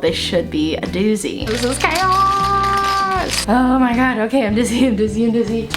This should be a doozy. This is chaos! Oh my god, okay, I'm dizzy.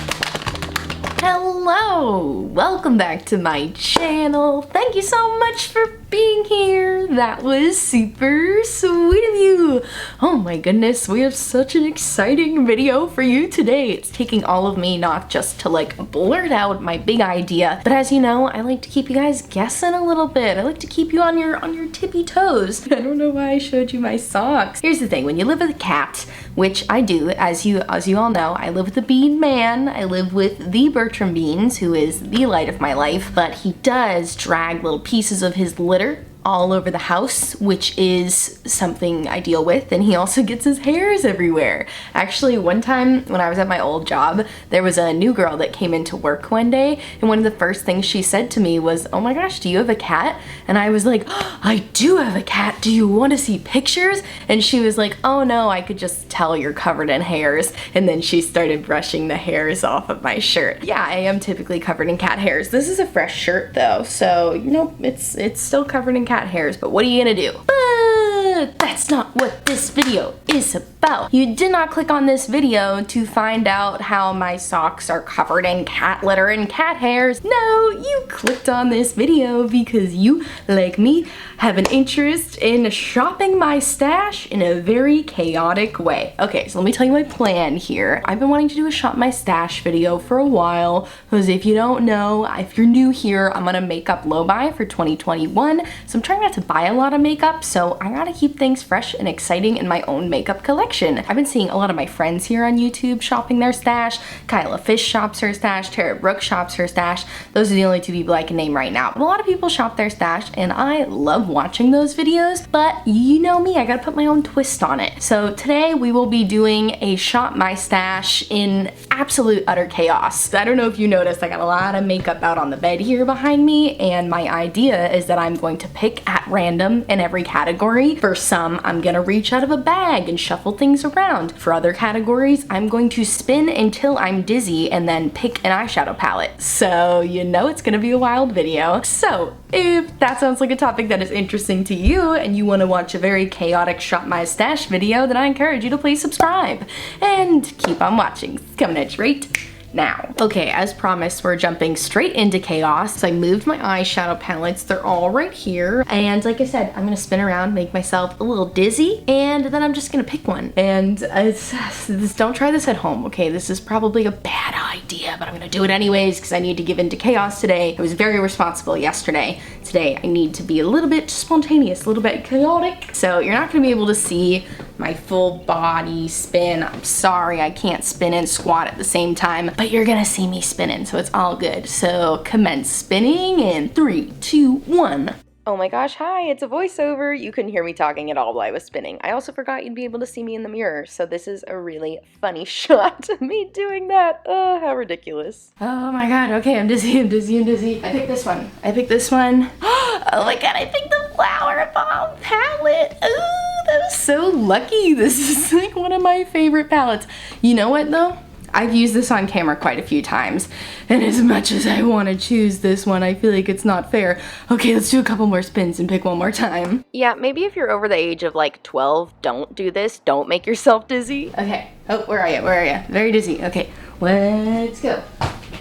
Hello! Welcome back to my channel. Thank you so much for being here. That was super sweet of you. Oh my goodness, we have such an exciting video for you today. It's taking all of me not just to like blurt out my big idea, but as you know, I like to keep you guys guessing a little bit. I like to keep you on your tippy toes. I don't know why I showed you my socks. Here's the thing, when you live with a cat, which I do, as you all know, I live with the Bean Man. I live with the Bertram Beans, who is the light of my life, but he does drag little pieces of his litter all over the house, which is something I deal with, and he also gets his hairs everywhere. Actually, one time when I was at my old job, there was a new girl that came into work one day, and one of the first things she said to me was, "Oh my gosh, do you have a cat?" And I was like, "Oh, I do have a cat. Do you want to see pictures?" And she was like, "Oh no, I could just tell you're covered in hairs." And then she started brushing the hairs off of my shirt. Yeah, I am typically covered in cat hairs. This is a fresh shirt though, so you know, it's still covered in cat hairs, but what are you gonna do? But that's not what this video is about. You did not click on this video to find out how my socks are covered in cat litter and cat hairs. No, you clicked on this video because you, like me, have an interest in shopping my stash in a very chaotic way. Okay, so let me tell you my plan here. I've been wanting to do a shop my stash video for a while, because if you don't know, if you're new here, I'm gonna makeup low buy for 2021, so I'm trying not to buy a lot of makeup, so I gotta keep things fresh and exciting in my own makeup collection. I've been seeing a lot of my friends here on YouTube shopping their stash. Kyla Fish shops her stash, Tara Brooke shops her stash. Those are the only two people I can name right now. But a lot of people shop their stash, and I love watching those videos, but you know me, I gotta put my own twist on it. So today we will be doing a shop my stash in absolute utter chaos. I don't know if you noticed, I got a lot of makeup out on the bed here behind me, and my idea is that I'm going to pick at random in every category. For some, I'm gonna reach out of a bag and shuffle things around. For other categories, I'm going to spin until I'm dizzy and then pick an eyeshadow palette. So you know it's gonna be a wild video. So if that sounds like a topic that is interesting to you and you want to watch a very chaotic shop my stash video, then I encourage you to please subscribe and keep on watching. It's coming at you right now. Okay, as promised, we're jumping straight into chaos. So I moved my eyeshadow palettes. They're all right here. And like I said, I'm gonna spin around, make myself a little dizzy, and then I'm just gonna pick one. And don't try this at home, okay? This is probably a bad idea, but I'm gonna do it anyways because I need to give in to chaos today. I was very responsible yesterday. Today, I need to be a little bit spontaneous, a little bit chaotic. So you're not gonna be able to see my full body spin. I'm sorry, I can't spin and squat at the same time, but you're gonna see me spinning, so it's all good. So commence spinning in 3, 2, 1. Oh my gosh, hi, it's a voiceover. You couldn't hear me talking at all while I was spinning. I also forgot you'd be able to see me in the mirror, so this is a really funny shot of me doing that. Oh, how ridiculous. Oh my god, okay, I'm dizzy. I picked this one. Oh my god, I picked the Flower Bomb palette. Ooh, that was so lucky. This is like one of my favorite palettes. You know what though? I've used this on camera quite a few times, and as much as I want to choose this one, I feel like it's not fair. Okay, let's do a couple more spins and pick one more time. Yeah, maybe if you're over the age of like 12, don't do this. Don't make yourself dizzy. Okay. Oh, where are you? Very dizzy. Okay, let's go.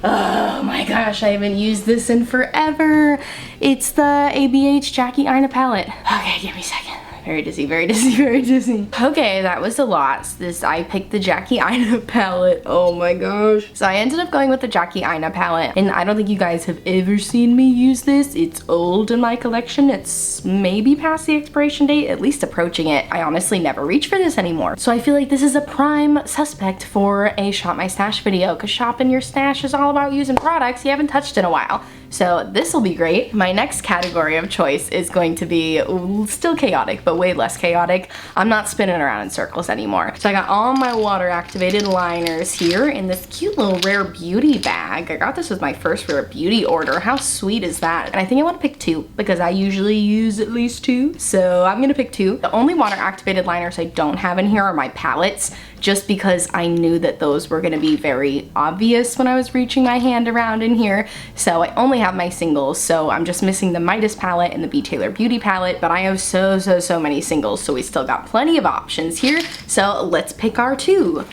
Oh my gosh, I haven't used this in forever. It's the ABH Jackie Aina palette. Okay, give me a second. Very dizzy. Okay, that was a lot. I picked the Jackie Aina palette. Oh my gosh. So I ended up going with the Jackie Aina palette, and I don't think you guys have ever seen me use this. It's old in my collection. It's maybe past the expiration date, at least approaching it. I honestly never reach for this anymore. So I feel like this is a prime suspect for a shop my stash video, because shopping your stash is all about using products you haven't touched in a while. So this will be great. My next category of choice is going to be still chaotic, but way less chaotic. I'm not spinning around in circles anymore. So I got all my water activated liners here in this cute little Rare Beauty bag. I got this with my first Rare Beauty order. How sweet is that? And I think I want to pick two because I usually use at least two. So I'm gonna pick two. The only water activated liners I don't have in here are my palettes, just because I knew that those were gonna be very obvious when I was reaching my hand around in here. So I only only have my singles, so I'm just missing the Midas palette and the B. Taylor Beauty palette, but I have so many singles, so we still got plenty of options here. So let's pick our two.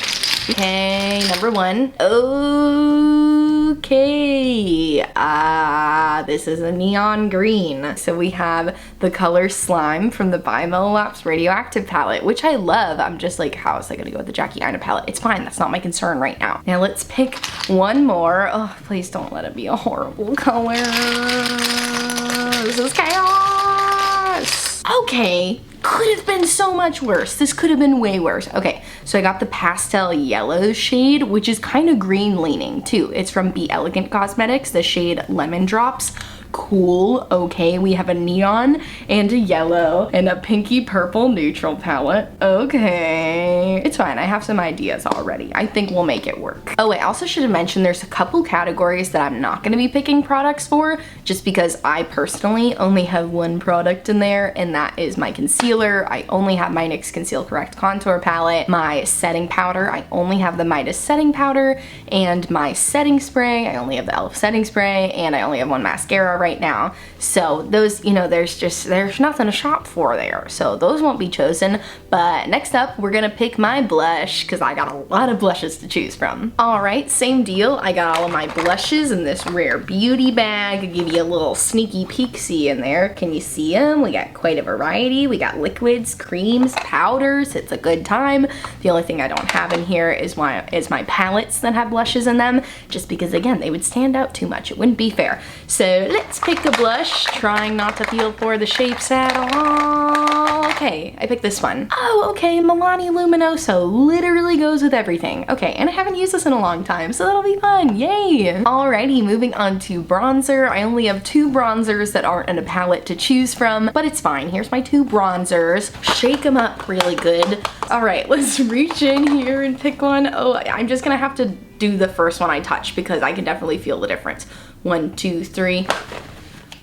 Okay, number one. Okay, this is a neon green. So we have the color Slime from the by Melolops Radioactive palette, which I love. I'm just like, how is I gonna go with the Jackie Aina palette? It's fine, that's not my concern right now. Now let's pick one more. Oh, please don't let it be a horrible color. This is chaos. Okay. Could have been so much worse. This could have been way worse. Okay, so I got the pastel yellow shade, which is kind of green leaning too. It's from Be Elegant Cosmetics, the shade Lemon Drops. Cool. Okay, we have a neon and a yellow and a pinky purple neutral palette. Okay, it's fine. I have some ideas already. I think we'll make it work. Oh, I also should have mentioned there's a couple categories that I'm not going to be picking products for, just because I personally only have one product in there, and that is my concealer. I only have my NYX Conceal Correct Contour palette. My setting powder, I only have the Midas setting powder, and my setting spray, I only have the e.l.f. setting spray, and I only have one mascara right now. So those, you know, there's nothing to shop for there. So those won't be chosen. But next up, we're gonna pick my blush, because I got a lot of blushes to choose from. All right, same deal. I got all of my blushes in this Rare Beauty bag. I'll give you a little sneaky peek-see in there. Can you see them? We got quite a variety. We got liquids, creams, powders. It's a good time. The only thing I don't have in here is my palettes that have blushes in them, just because, again, they would stand out too much. It wouldn't be fair. So let's pick a blush, trying not to feel for the shapes at all. Okay, I picked this one. Oh, okay, Milani Luminoso literally goes with everything. Okay, and I haven't used this in a long time, so that'll be fun, yay! Alrighty, moving on to bronzer. I only have two bronzers that aren't in a palette to choose from, but it's fine. Here's my two bronzers. Shake them up really good. Alright, let's reach in here and pick one. Oh, I'm just gonna have to do the first one I touch because I can definitely feel the difference. 1, 2, 3.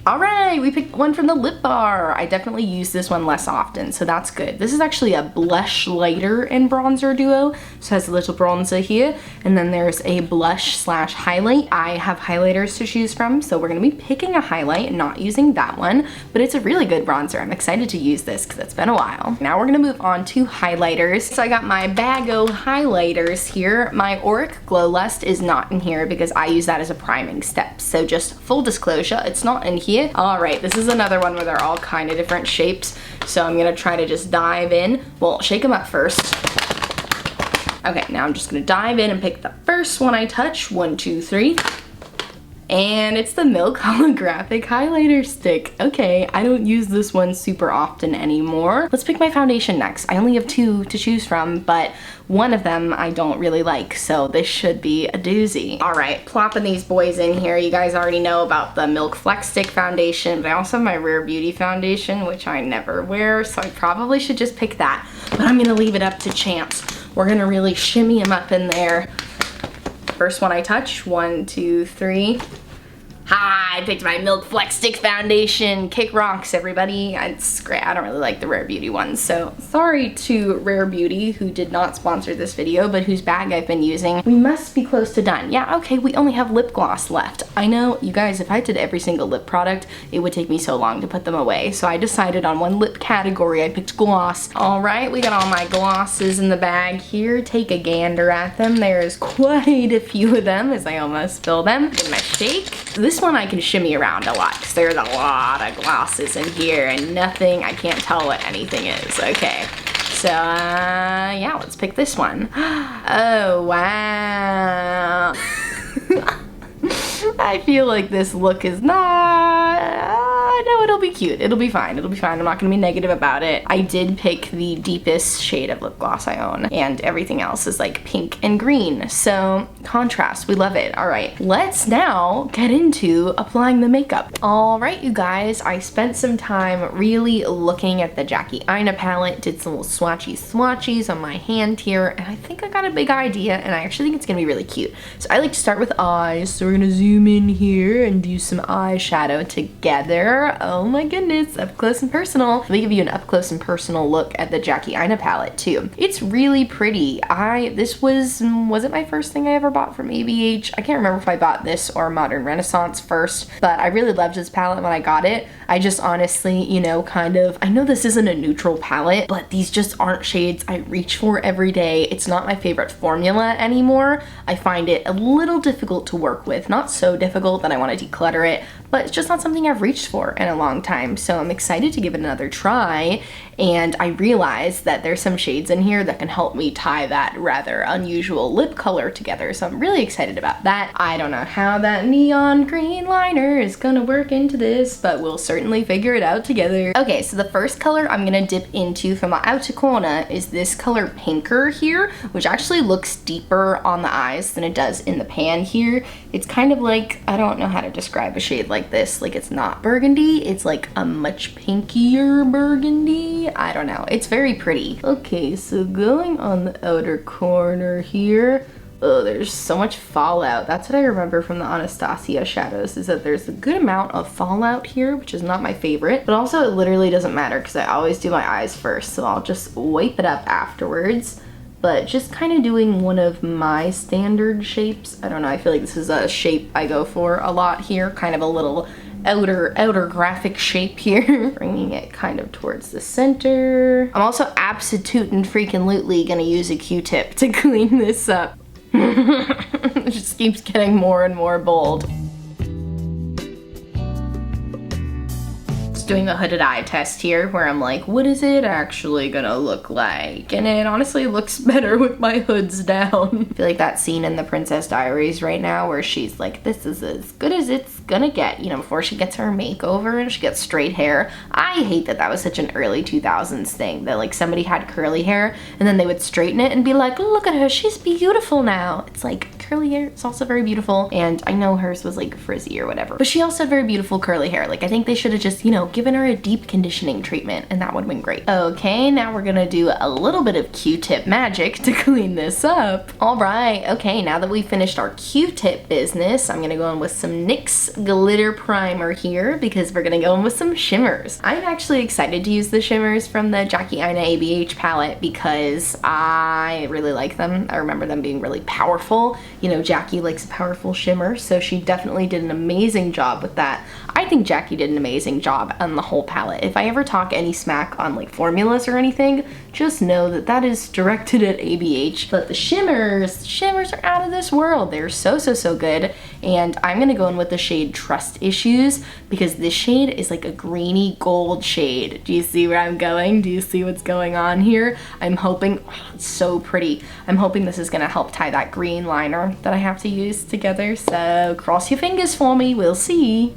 All right, we picked one from the lip bar. I definitely use this one less often, so that's good. This is actually a blush lighter and bronzer duo. So it has a little bronzer here, and then there's a blush slash highlight. I have highlighters to choose from, so we're gonna be picking a highlight, not using that one, but it's a really good bronzer. I'm excited to use this because it's been a while. Now we're gonna move on to highlighters. So I got my Bago highlighters here. My Auric Glow Lust is not in here because I use that as a priming step. So just full disclosure, it's not in here. All right, this is another one where they're all kind of different shapes. So I'm gonna try to just dive in. Well, shake them up first. Okay, now I'm just gonna dive in and pick the first one I touch. 1, 2, 3. And it's the Milk Holographic Highlighter Stick. Okay, I don't use this one super often anymore. Let's pick my foundation next. I only have two to choose from, but one of them I don't really like, so this should be a doozy. All right, plopping these boys in here. You guys already know about the Milk Flex Stick foundation, but I also have my Rare Beauty foundation, which I never wear, so I probably should just pick that, but I'm gonna leave it up to chance. We're gonna really shimmy them up in there. First one I touch, 1, 2, 3. Hi, I picked my Milk Flex Stick foundation. Kick rocks, everybody. It's great. I don't really like the Rare Beauty ones, so sorry to Rare Beauty, who did not sponsor this video, but whose bag I've been using. We must be close to done. Yeah, okay, we only have lip gloss left. I know, you guys, if I did every single lip product, it would take me so long to put them away, so I decided on one lip category. I picked gloss. All right, we got all my glosses in the bag here. Take a gander at them. There's quite a few of them, as I almost spill them. Give them a shake. This one I can shimmy around a lot because there's a lot of glosses in here and nothing, I can't tell what anything is. Okay, so yeah, let's pick this one. Oh, wow. I feel like this look is not, no, it'll be cute. It'll be fine. It'll be fine. I'm not gonna be negative about it. I did pick the deepest shade of lip gloss I own, and everything else is like pink and green. So contrast, we love it. All right, let's now get into applying the makeup. All right, you guys, I spent some time really looking at the Jackie Aina palette, did some little swatchies on my hand here, and I think I got a big idea, and I actually think it's gonna be really cute. So I like to start with eyes, so we're gonna zoom in here and do some eyeshadow together. here. Oh my goodness, up close and personal. Let me give you an up close and personal look at the Jackie Aina palette too. It's really pretty. This was it my first thing I ever bought from ABH? I can't remember if I bought this or Modern Renaissance first, but I really loved this palette when I got it. I just honestly, you know, I know this isn't a neutral palette, but these just aren't shades I reach for every day. It's not my favorite formula anymore. I find it a little difficult to work with. Not so difficult that I want to declutter it, but it's just not something I've reached for in a long time. So I'm excited to give it another try. And I realized that there's some shades in here that can help me tie that rather unusual lip color together. So I'm really excited about that. I don't know how that neon green liner is gonna work into this, but we'll certainly figure it out together. Okay, so the first color I'm gonna dip into from my outer corner is this color Pinker here, which actually looks deeper on the eyes than it does in the pan here. It's kind of like, I don't know how to describe a shade like this. Like, it's not burgundy, it's like a much pinkier burgundy. I don't know, it's very pretty. Okay, so going on the outer corner here, oh, there's so much fallout. That's what I remember from the Anastasia shadows, is that there's a good amount of fallout here, which is not my favorite, but also it literally doesn't matter because I always do my eyes first, so I'll just wipe it up afterwards. But just kind of doing one of my standard shapes. I don't know, I feel like this is a shape I go for a lot here, kind of a little outer graphic shape here. Bringing it kind of towards the center. I'm also absolute freaking lootly gonna use a Q-tip to clean this up. It just keeps getting more and more bold. Doing the hooded eye test here where I'm like, what is it actually gonna look like? And it honestly looks better with my hoods down. I feel like that scene in The Princess Diaries right now where she's like, this is as good as it's gonna get, you know, before she gets her makeover and she gets straight hair. I hate that that was such an early 2000s thing, that like somebody had curly hair and then they would straighten it and be like, look at her, she's beautiful now. It's like, curly hair is also very beautiful, and I know hers was like frizzy or whatever, but she also had very beautiful curly hair. Like, I think they should have just, you know, given her a deep conditioning treatment and that would have been great. Okay, now we're gonna do a little bit of Q-tip magic to clean this up. All right, okay, now that we finished our Q-tip business, I'm gonna go in with some NYX glitter primer here because we're gonna go in with some shimmers. I'm actually excited to use the shimmers from the Jackie Aina ABH palette because I really like them. I remember them being really powerful. You know, Jackie likes a powerful shimmer, so she definitely did an amazing job with that. I think Jackie did an amazing job on the whole palette. If I ever talk any smack on like formulas or anything, just know that that is directed at ABH. But the shimmers are out of this world. They're so good. And I'm gonna go in with the shade Trust Issues because this shade is like a greeny gold shade. Do you see where I'm going? Do you see what's going on here? I'm hoping, oh, it's so pretty. I'm hoping this is gonna help tie that green liner that I have to use together. So cross your fingers for me, we'll see.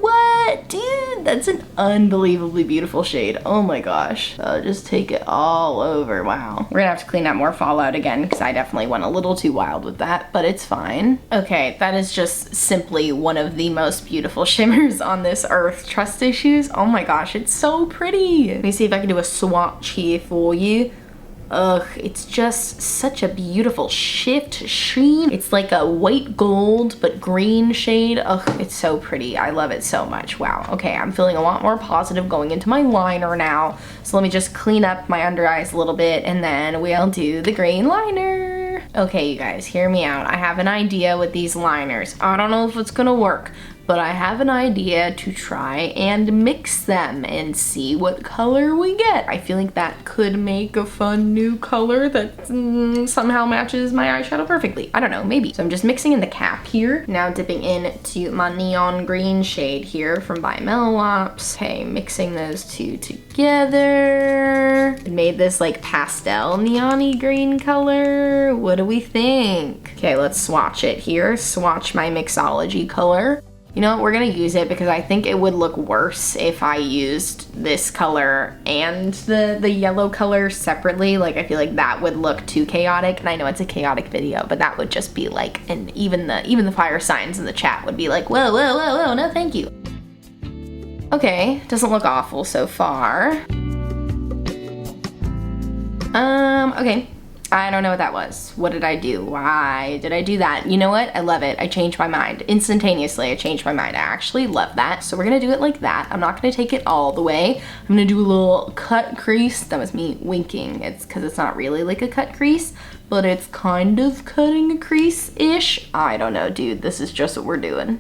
What? Dude, that's an unbelievably beautiful shade. Oh my gosh. I'll just take it all over. Wow. We're gonna have to clean up more fallout again because I definitely went a little too wild with that, but it's fine. Okay, that is just simply one of the most beautiful shimmers on this earth. Trust Issues. Oh my gosh, it's so pretty. Let me see if I can do a swatch here for you. Ugh, it's just such a beautiful shift sheen. It's like a white gold but green shade. Ugh, it's so pretty. I love it so much. Wow. Okay, I'm feeling a lot more positive going into my liner now. So let me just clean up my under eyes a little bit and then we'll do the green liner. Okay, you guys, hear me out. I have an idea with these liners. I don't know if it's gonna work, but I have an idea to try and mix them and see what color we get. I feel like that could make a fun new color that somehow matches my eyeshadow perfectly. I don't know, maybe. So I'm just mixing in the cap here. Now dipping into my neon green shade here from by Melolops. Okay, mixing those two together. It made this like pastel neon-y green color. What do we think? Okay, let's swatch it here. Swatch my mixology color. You know what, we're gonna use it because I think it would look worse if I used this color and the yellow color separately. Like, I feel like that would look too chaotic, and I know it's a chaotic video, but that would just be like, and even the fire signs in the chat would be like, whoa, whoa, whoa, whoa, no thank you. Okay, doesn't look awful so far. Okay. I don't know what that was. What did I do? Why did I do that? You know what? I love it. I changed my mind. Instantaneously, I changed my mind. I actually love that. So we're gonna do it like that. I'm not gonna take it all the way. I'm gonna do a little cut crease. That was me winking. It's because it's not really like a cut crease, but it's kind of cutting a crease-ish. I don't know, dude. This is just what we're doing.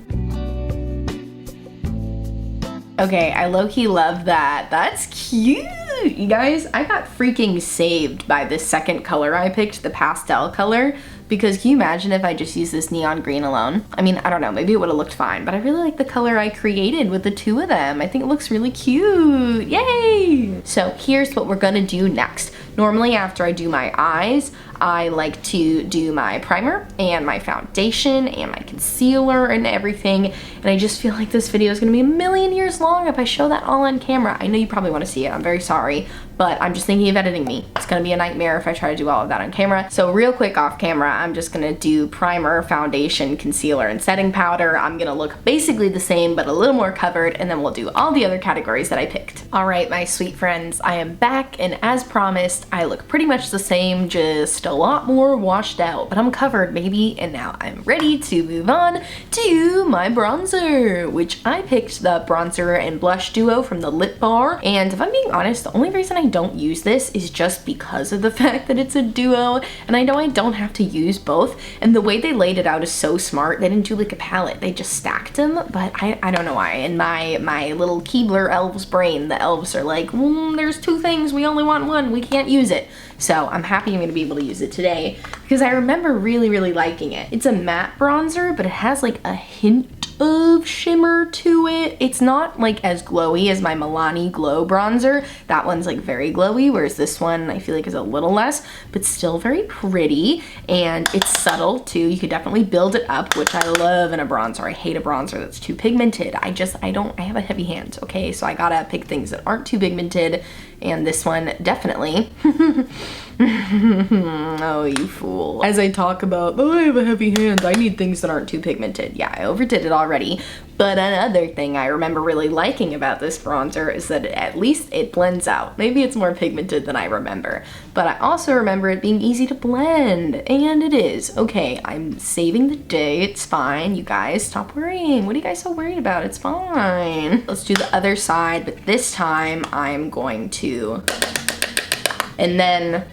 Okay, I low-key love that. That's cute. You guys, I got freaking saved by this second color I picked, the pastel color, because can you imagine if I just used this neon green alone? I mean, I don't know, maybe it would have looked fine, but I really like the color I created with the two of them. I think it looks really cute. Yay! So here's what we're gonna do next. Normally after I do my eyes, I like to do my primer and my foundation and my concealer and everything. And I just feel like this video is gonna be a million years long if I show that all on camera. I know you probably wanna see it, I'm very sorry, but I'm just thinking of editing me. It's gonna be a nightmare if I try to do all of that on camera. So real quick off camera, I'm just gonna do primer, foundation, concealer, and setting powder. I'm gonna look basically the same, but a little more covered, and then we'll do all the other categories that I picked. All right, my sweet friends, I am back, and as promised, I look pretty much the same, just a lot more washed out, but I'm covered, baby, and now I'm ready to move on to my bronzer, which I picked the bronzer and blush duo from the Lip Bar. And if I'm being honest, the only reason I don't use this is just because of the fact that it's a duo, and I know I don't have to use both, and the way they laid it out is so smart. They didn't do like a palette, they just stacked them, but I don't know why. In my little Keebler elves brain, the elves are like, there's two things, we only want one, we can't use it. So I'm happy I'm gonna be able to use it today because I remember really liking it. It's a matte bronzer, but it has like a hint of shimmer to it. It's not like as glowy as my Milani Glow bronzer. That one's like very glowy, whereas this one I feel like is a little less, but still very pretty. And it's subtle too. You could definitely build it up, which I love in a bronzer. I hate a bronzer that's too pigmented. I have a heavy hand, okay? So I gotta pick things that aren't too pigmented, and this one definitely. Oh, you fool. As I talk about, oh, I have a heavy hand, I need things that aren't too pigmented. Yeah, I overdid it already. But another thing I remember really liking about this bronzer is that at least it blends out. Maybe it's more pigmented than I remember, but I also remember it being easy to blend, and it is. Okay, I'm saving the day, it's fine. You guys, stop worrying. What are you guys so worried about? It's fine. Let's do the other side, but this time I'm going to, and then,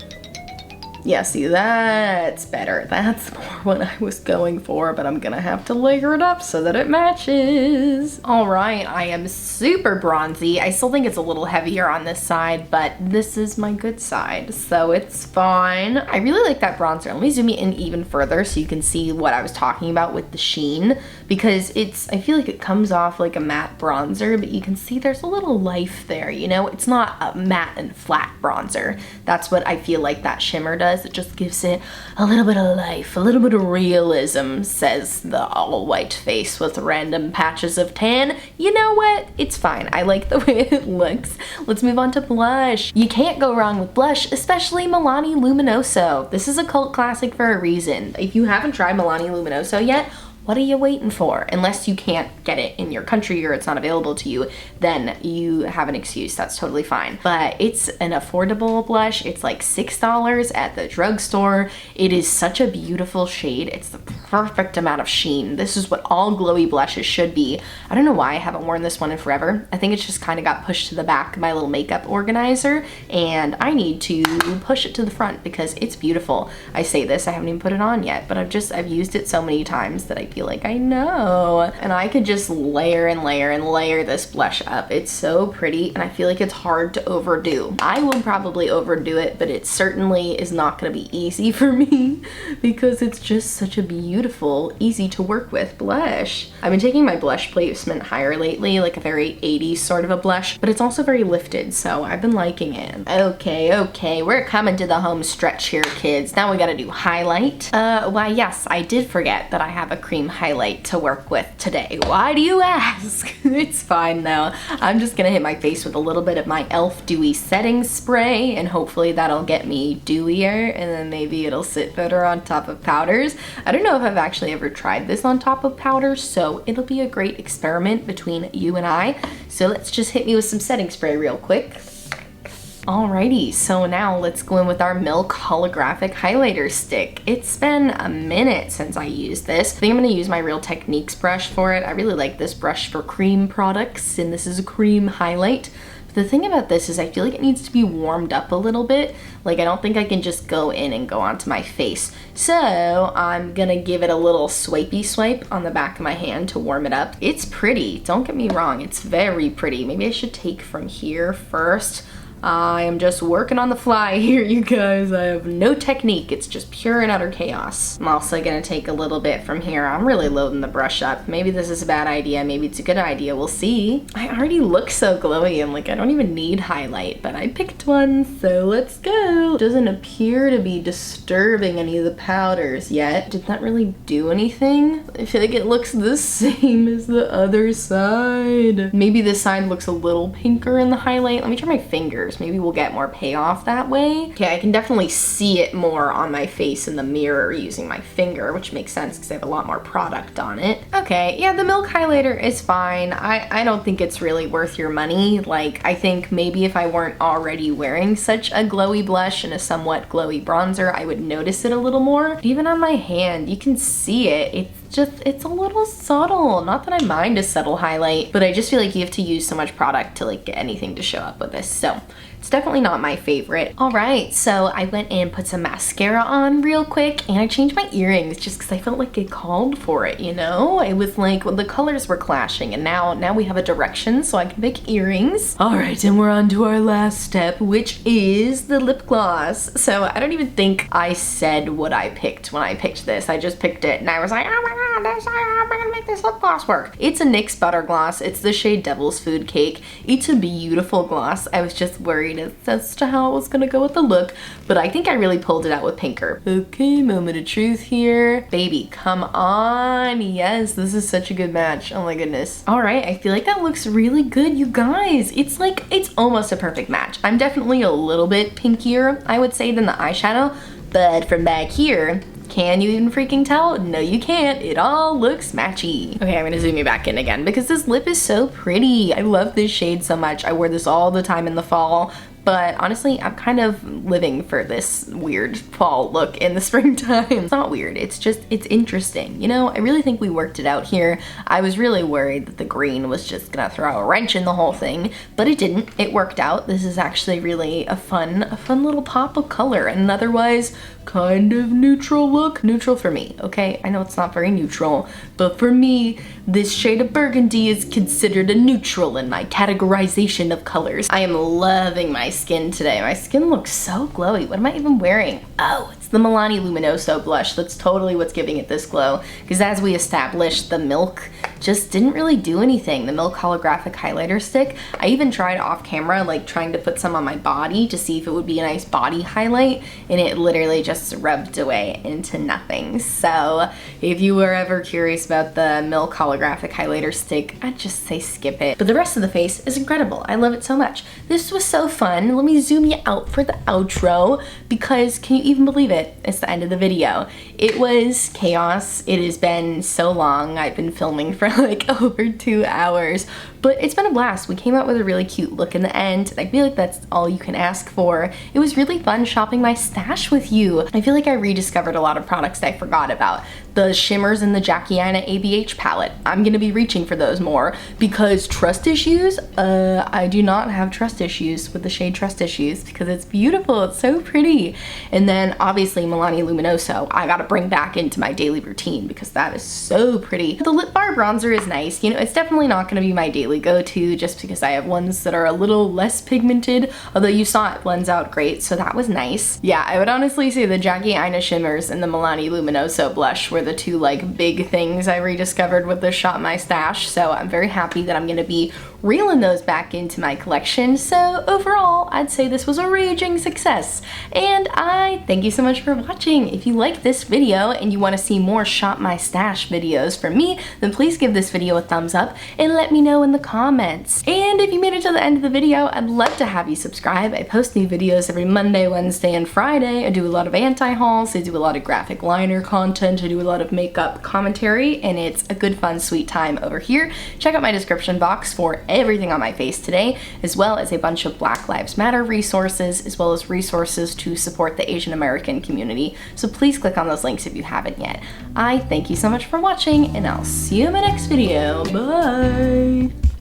yeah, see, that's better. That's more what I was going for, but I'm gonna have to layer it up so that it matches. All right, I am super bronzy. I still think it's a little heavier on this side, but this is my good side, so it's fine. I really like that bronzer. Let me zoom in even further so you can see what I was talking about with the sheen, because I feel like it comes off like a matte bronzer, but you can see there's a little life there, you know? It's not a matte and flat bronzer. That's what I feel like that shimmer does. It just gives it a little bit of life, a little bit of realism, says the all-white face with random patches of tan. You know what? It's fine. I like the way it looks. Let's move on to blush. You can't go wrong with blush, especially Milani Luminoso. This is a cult classic for a reason. If you haven't tried Milani Luminoso yet, what are you waiting for? Unless you can't get it in your country or it's not available to you, then you have an excuse. That's totally fine. But it's an affordable blush. It's like $6 at the drugstore. It is such a beautiful shade. It's the perfect amount of sheen. This is what all glowy blushes should be. I don't know why I haven't worn this one in forever. I think it's just kind of got pushed to the back of my little makeup organizer, and I need to push it to the front because it's beautiful. I say this, I haven't even put it on yet, but I've used it so many times that I feel like I know. And I could just layer and layer and layer this blush up. It's so pretty, and I feel like it's hard to overdo. I will probably overdo it, but it certainly is not gonna be easy for me because it's just such a beautiful, easy to work with blush. I've been taking my blush placement higher lately, like a very 80s sort of a blush, but it's also very lifted, so I've been liking it. Okay, we're coming to the home stretch here, kids. Now we gotta do highlight. Why, yes, I did forget that I have a cream highlight to work with today. Why do you ask? It's fine though. I'm just gonna hit my face with a little bit of my e.l.f. Dewy Setting Spray, and hopefully that'll get me dewier, and then maybe it'll sit better on top of powders. I don't know if I've actually ever tried this on top of powders, so it'll be a great experiment between you and I. So let's just hit me with some setting spray real quick. Alrighty, so now let's go in with our Milk Holographic Highlighter Stick. It's been a minute since I used this. I think I'm gonna use my Real Techniques brush for it. I really like this brush for cream products, and this is a cream highlight. The thing about this is I feel like it needs to be warmed up a little bit. Like I don't think I can just go in and go onto my face. So I'm gonna give it a little swipey swipe on the back of my hand to warm it up. It's pretty, don't get me wrong, it's very pretty. Maybe I should take from here first. I am just working on the fly here, you guys. I have no technique. It's just pure and utter chaos. I'm also gonna take a little bit from here. I'm really loading the brush up. Maybe this is a bad idea. Maybe it's a good idea. We'll see. I already look so glowy. I'm like, I don't even need highlight, but I picked one, so let's go. Doesn't appear to be disturbing any of the powders yet. Did that really do anything? I feel like it looks the same as the other side. Maybe this side looks a little pinker in the highlight. Let me try my fingers. Maybe we'll get more payoff that way. Okay, I can definitely see it more on my face in the mirror using my finger, which makes sense because I have a lot more product on it. Okay, yeah, the Milk highlighter is fine. I don't think it's really worth your money. Like, I think maybe if I weren't already wearing such a glowy blush and a somewhat glowy bronzer, I would notice it a little more. But even on my hand, you can see it. It's a little subtle. Not that I mind a subtle highlight, but I just feel like you have to use so much product to like get anything to show up with this. So it's definitely not my favorite. All right, so I went and put some mascara on real quick and I changed my earrings just because I felt like it called for it, you know? It was like, well, the colors were clashing and now we have a direction so I can pick earrings. All right, and we're on to our last step, which is the lip gloss. So I don't even think I said what I picked when I picked this. I just picked it and I was like, oh my God, how am I gonna make this lip gloss work? It's a NYX Butter Gloss. It's the shade Devil's Food Cake. It's a beautiful gloss. I was just worried as to how it was gonna go with the look, but I think I really pulled it out with pinker. Okay, moment of truth here. Baby, come on. Yes, this is such a good match. Oh my goodness. All right, I feel like that looks really good, you guys. It's like, it's almost a perfect match. I'm definitely a little bit pinkier, I would say, than the eyeshadow, but from back here, can you even freaking tell? No, you can't. It all looks matchy. Okay, I'm gonna zoom you back in again because this lip is so pretty. I love this shade so much. I wear this all the time in the fall, but honestly, I'm kind of living for this weird fall look in the springtime. It's not weird, it's just, it's interesting. You know, I really think we worked it out here. I was really worried that the green was just gonna throw a wrench in the whole thing, but it didn't. It worked out. This is actually really a fun little pop of color and an otherwise kind of neutral look. Neutral for me, okay? I know it's not very neutral, but for me, this shade of burgundy is considered a neutral in my categorization of colors. I am loving my skin today. My skin looks so glowy. What am I even wearing? Oh, it's the Milani Luminoso blush. That's totally what's giving it this glow, because as we established, the Milk just didn't really do anything. The Milk Holographic Highlighter Stick, I even tried off camera, like trying to put some on my body to see if it would be a nice body highlight, and it literally just rubbed away into nothing. So if you were ever curious about the Milk Holographic Highlighter Stick, I'd just say skip it. But the rest of the face is incredible. I love it so much. This was so fun. Let me zoom you out for the outro, because can you even believe it? It's the end of the video. It was chaos. It has been so long. I've been filming for like over 2 hours, but it's been a blast. We came out with a really cute look in the end, and I feel like that's all you can ask for. It was really fun shopping my stash with you. I feel like I rediscovered a lot of products that I forgot about. The shimmers in the Aina ABH palette. I'm gonna be reaching for those more because trust issues, I do not have trust issues with the shade Trust Issues because it's beautiful, it's so pretty. And then obviously Milani Luminoso, I gotta bring back into my daily routine because that is so pretty. The lip bar bronzer is nice. You know, it's definitely not gonna be my daily go-to just because I have ones that are a little less pigmented, although you saw it blends out great, so that was nice. Yeah, I would honestly say the Aina shimmers and the Milani Luminoso blush were the two like big things I rediscovered with the Shop My Stash, so I'm very happy that I'm gonna be reeling those back into my collection. So overall, I'd say this was a raging success, and I thank you so much for watching. If you like this video and you want to see more Shop My Stash videos from me, then please give this video a thumbs up and let me know in the comments. And if you made it to the end of the video, I'd love to have you subscribe. I post new videos every Monday, Wednesday, and Friday. I do a lot of anti-hauls, I do a lot of graphic liner content, I do a lot of makeup commentary, and it's a good, fun, sweet time over here. Check out my description box for everything on my face today, as well as a bunch of Black Lives Matter resources, as well as resources to support the Asian American community. So please click on those links if you haven't yet. I thank you so much for watching, and I'll see you in my next video. Bye!